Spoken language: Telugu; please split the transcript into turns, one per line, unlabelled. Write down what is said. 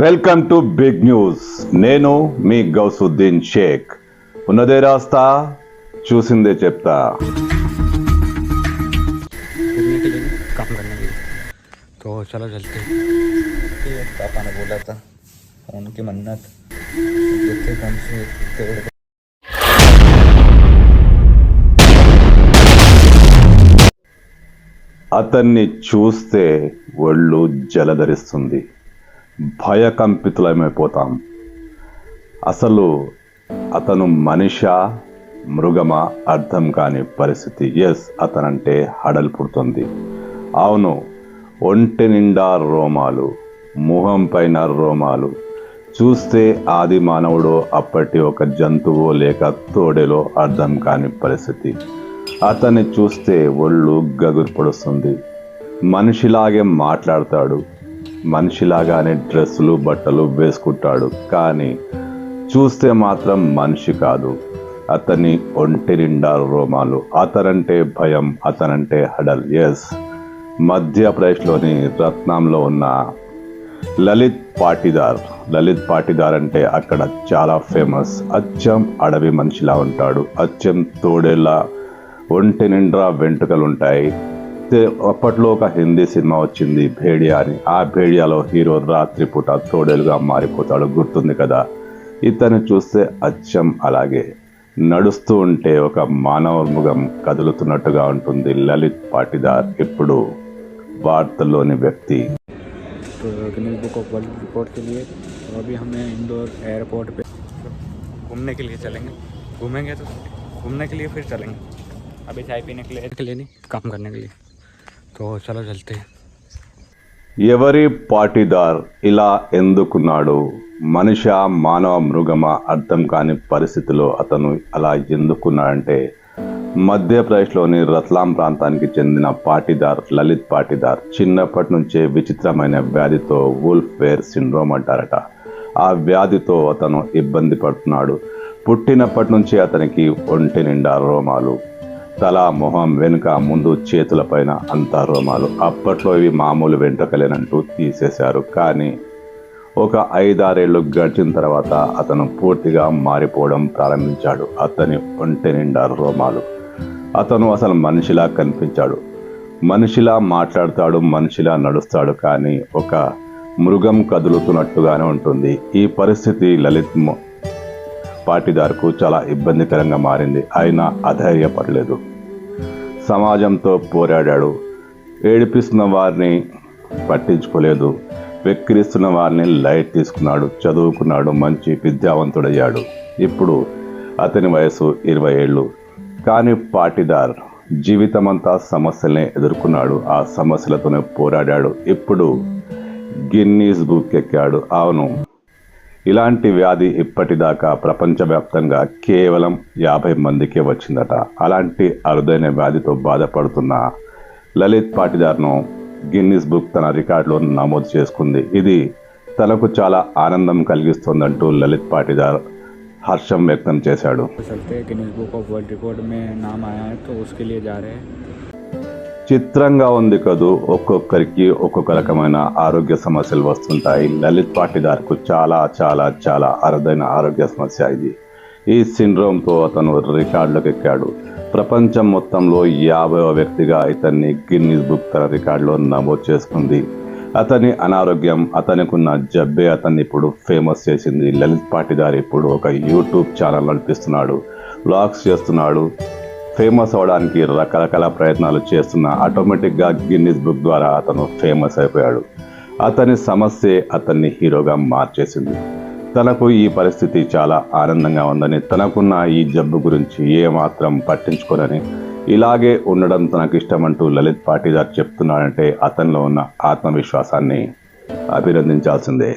Welcome to big news. నేను మీ గౌసుద్దీన్ షేక్. ఉన్నదే రాస్తా, చూసిందే చెప్తా.
काम करने के लिए तो चलो चलते हैं। पापा ने बोला था उनकी मन्नत देखते कौन से
అతన్ని చూస్తే ఒళ్ళు జలధరిస్తుంది, భయకంపితులమైపోతాం. అసలు అతను మనిషా మృగమా అర్థం కాని పరిస్థితి. ఎస్, అతనంటే హడలు పుడుతుంది. అవును, ఒంటి నిండా రోమాలు, ముఖం పైన రోమాలు. చూస్తే ఆది మానవుడో అప్పటి ఒక జంతువో లేక తోడేలో అర్థం కాని పరిస్థితి. అతన్ని చూస్తే ఒళ్ళు గగురు పడుస్తుంది. మనిషిలాగే మాట్లాడతాడు, మనిషిలాగానే డ్రెస్సులు బట్టలు వేసుకుంటాడు, కానీ చూస్తే మాత్రం మనిషి కాదు. అతని ఒంటి నిండా రోమాలు. అతనంటే భయం, అతనంటే హడల్. ఎస్, మధ్యప్రదేశ్లోని రత్నాంలో ఉన్న లలిత్ పాటీదార్ అంటే అక్కడ చాలా ఫేమస్. అచ్చం అడవి మనిషిలా ఉంటాడు, అచ్చం తోడేలా ఒంటి నిండా వెంట్రుకలు ఉంటాయి. అప్పట్లో ఒక హిందీ సినిమా వచ్చింది భేడియా అని. ఆ భేడియాలో హీరో రాత్రిపూట తోడేలుగా మారిపోతాడు, గుర్తుంది కదా. ఇతను చూస్తే అచ్చం అలాగే నడుస్తూ ఉంటే ఒక మానవ మృగం కదులుతున్నట్టుగా ఉంటుంది. లలిత్ పాటీదార్ ఇప్పుడు వార్తల్లోని వ్యక్తి.
Guinness book of world record के लिए तो अभी हमें इंदौर एयरपोर्ट पे घूमने के लिए चलेंगे। घूमेंगे तो घूमने के लिए फिर चलेंगे, अभी चाय पीने के लिए नहीं, काम करने के लिए। तो चलो चलते हैं।
ఎవరి పాటీదార్ ఇలా ఎందుకున్నాడు? మనిష మానవ మృగమా అర్థం కాని పరిస్థితిలో అతను అలా ఎందుకున్నాడంటే, మధ్యప్రదేశ్లోని రత్లాం ప్రాంతానికి చెందిన పాటీదార్ లలిత్ పాటీదార్ చిన్నప్పటి నుంచే విచిత్రమైన వ్యాధితో వూల్ఫ్ వేర్ సిండ్రోమ్ అంటారట. ఆ వ్యాధితో అతను ఇబ్బంది పడుతున్నాడు. పుట్టినప్పటి నుంచి అతనికి ఒంటి నిండా రోమాలు, తల, మొహం, వెనుక, ముందు, చేతుల పైన అంతా రోమాలు. అప్పట్లో ఇవి మామూలు వెంట్రుకలేనంటూ తీసేశారు. కానీ ఒక 5-6 ఏళ్ళు గడిచిన తర్వాత అతను పూర్తిగా మారిపోవడం ప్రారంభించాడు. అతని ఒంటి నిండా రోమాలు. అతను అసలు మనిషిలా కనిపించాడు, మనిషిలా మాట్లాడతాడు, మనిషిలా నడుస్తాడు, కానీ ఒక మృగం కదులుతున్నట్టుగానే ఉంటుంది. ఈ పరిస్థితి లలిత్ పాటీదార్కు చాలా ఇబ్బందికరంగా మారింది. ఆయన అధైర్యపడలేదు, సమాజంతో పోరాడాడు. ఏడిపిస్తున్న వారిని పట్టించుకోలేదు, వెక్కిరిస్తున్న వారిని లైట్ తీసుకున్నాడు, చదువుకున్నాడు, మంచి విద్యావంతుడయ్యాడు. ఇప్పుడు అతని వయసు 20 ఏళ్ళు. కానీ పాటీదార్ జీవితమంతా సమస్యలనే ఎదుర్కొన్నాడు, ఆ సమస్యలతోనే పోరాడాడు. ఇప్పుడు గిన్నీస్ బుక్ ఎక్కాడు. అవును, ఇలాంటి వ్యాధి ఇప్పటిదాకా ప్రపంచవ్యాప్తంగా కేవలం 50 మందికే వచ్చిందట. అలాంటి అరుదైన వ్యాధితో బాధపడుతున్న లలిత్ పాటీదార్ను గిన్నీస్ బుక్ తన రికార్డులో నమోదు చేసుకుంది. ఇది తనకు చాలా ఆనందం కలిగిస్తోందంటూ లలిత్ పాటీదార్ హర్షం వ్యక్తం చేశాడు.
Guinness book of world record మే నామ్ ఆయా హై తో ఉస్కే లియే జా రహే హై.
చిత్రంగా ఉంది కదూ, ఒక్కొక్కరికి ఒక్కొక్క రకమైన ఆరోగ్య సమస్యలు వస్తుంటాయి. లలిత్ పాటీదార్కు చాలా చాలా చాలా అరుదైన ఆరోగ్య సమస్య ఇది. ఈ సిండ్రోమ్తో అతను రికార్డులోకి ఎక్కాడు. ప్రపంచం మొత్తంలో 50వ వ్యక్తిగా ఇతన్ని గిన్నీస్ బుక్ తన రికార్డులో నమోదు చేసుకుంది. అతని అనారోగ్యం, అతనికున్న జబ్బే అతన్ని ఇప్పుడు ఫేమస్ చేసింది. లలిత్ పాటీదార్ ఇప్పుడు ఒక యూట్యూబ్ ఛానల్ నడిపిస్తున్నాడు, వ్లాగ్స్ చేస్తున్నాడు. ఫేమస్ అవడానికి రకరకాల ప్రయత్నాలు చేస్తున్న ఆటోమేటిక్గా గిన్నీస్ బుక్ ద్వారా అతను ఫేమస్ అయిపోయాడు. అతని సమస్యే అతన్ని హీరోగా మార్చేసింది. తనకు ఈ పరిస్థితి చాలా ఆనందంగా ఉందని, తనకున్న ఈ జబ్బు గురించి ఏమాత్రం పట్టించుకోనని, ఇలాగే ఉండడం తనకు ఇష్టమంటూ లలిత్ పాటీదార్ చెప్తున్నాడంటే అతనిలో ఉన్న ఆత్మవిశ్వాసాన్ని అభినందించాల్సిందే.